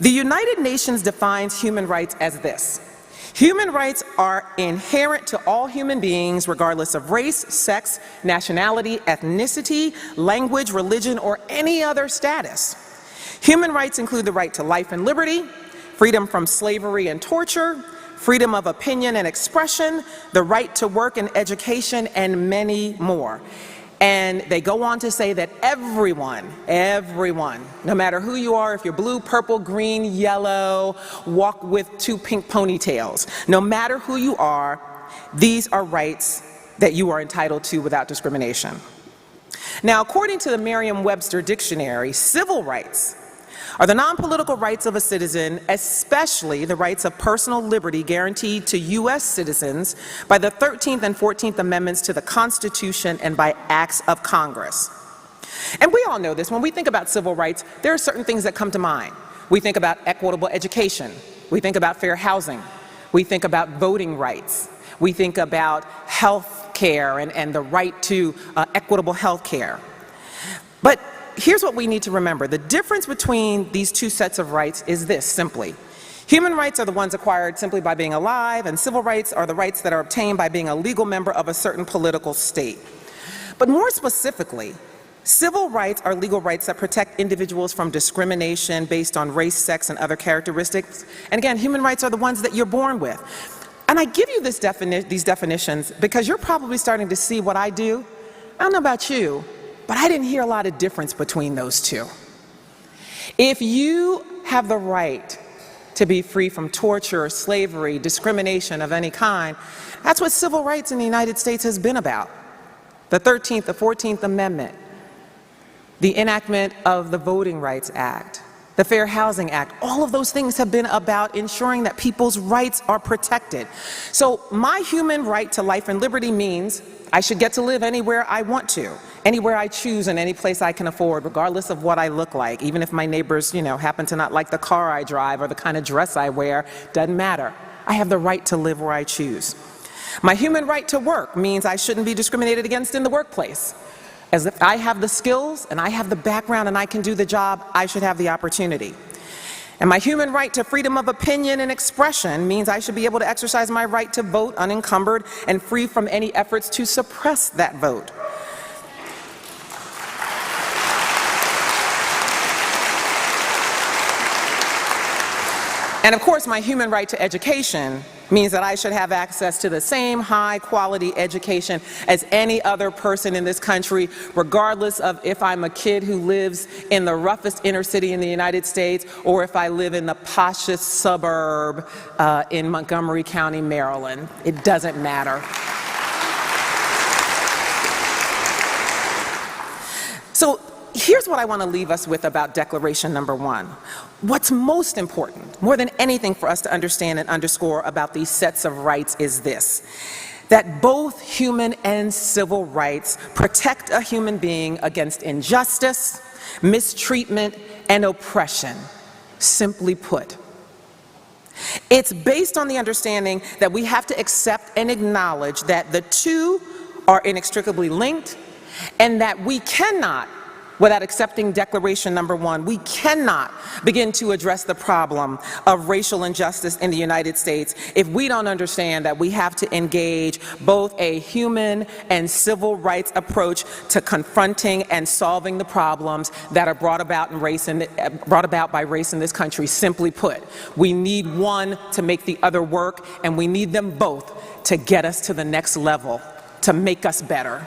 The United Nations defines human rights as this: human rights are inherent to all human beings regardless of race, sex, nationality, ethnicity, language, religion, or any other status. Human rights include the right to life and liberty, freedom from slavery and torture, freedom of opinion and expression, the right to work and education, and many more. And they go on to say that everyone, no matter who you are, if you're blue, purple, green, yellow, walk with two pink ponytails, no matter who you are, these are rights that you are entitled to without discrimination. Now, according to the Merriam-Webster dictionary, civil rights are the non-political rights of a citizen, especially the rights of personal liberty guaranteed to U.S. citizens by the 13th and 14th Amendments to the Constitution and by acts of Congress. And we all know this. When we think about civil rights, there are certain things that come to mind. We think about equitable education. We think about fair housing. We think about voting rights. We think about health care and the right to equitable health care. But here's what we need to remember. The difference between these two sets of rights is this, simply. Human rights are the ones acquired simply by being alive, and civil rights are the rights that are obtained by being a legal member of a certain political state. But more specifically, civil rights are legal rights that protect individuals from discrimination based on race, sex, and other characteristics. And again, human rights are the ones that you're born with. And I give you these definitions because you're probably starting to see what I do. I don't know about you, but I didn't hear a lot of difference between those two. If you have the right to be free from torture, slavery, discrimination of any kind, that's what civil rights in the United States has been about. The 13th, the 14th Amendment, the enactment of the Voting Rights Act, the Fair Housing Act, all of those things have been about ensuring that people's rights are protected. So my human right to life and liberty means I should get to live anywhere I want to, anywhere I choose and any place I can afford, regardless of what I look like. Even if my neighbors, happen to not like the car I drive or the kind of dress I wear, doesn't matter. I have the right to live where I choose. My human right to work means I shouldn't be discriminated against in the workplace. As if I have the skills and I have the background and I can do the job, I should have the opportunity. And my human right to freedom of opinion and expression means I should be able to exercise my right to vote unencumbered and free from any efforts to suppress that vote. And of course, my human right to education means that I should have access to the same high-quality education as any other person in this country, regardless of if I'm a kid who lives in the roughest inner city in the United States or if I live in the poshest suburb in Montgomery County, Maryland. It doesn't matter. So here's what I want to leave us with about Declaration number 1. What's most important, more than anything for us to understand and underscore about these sets of rights is this: that both human and civil rights protect a human being against injustice, mistreatment, and oppression. Simply put, it's based on the understanding that we have to accept and acknowledge that the two are inextricably linked, and that we cannot, without accepting Declaration number 1, we cannot begin to address the problem of racial injustice in the United States if we don't understand that we have to engage both a human and civil rights approach to confronting and solving the problems that are brought about by race in this country. Simply put, we need one to make the other work, and we need them both to get us to the next level, to make us better.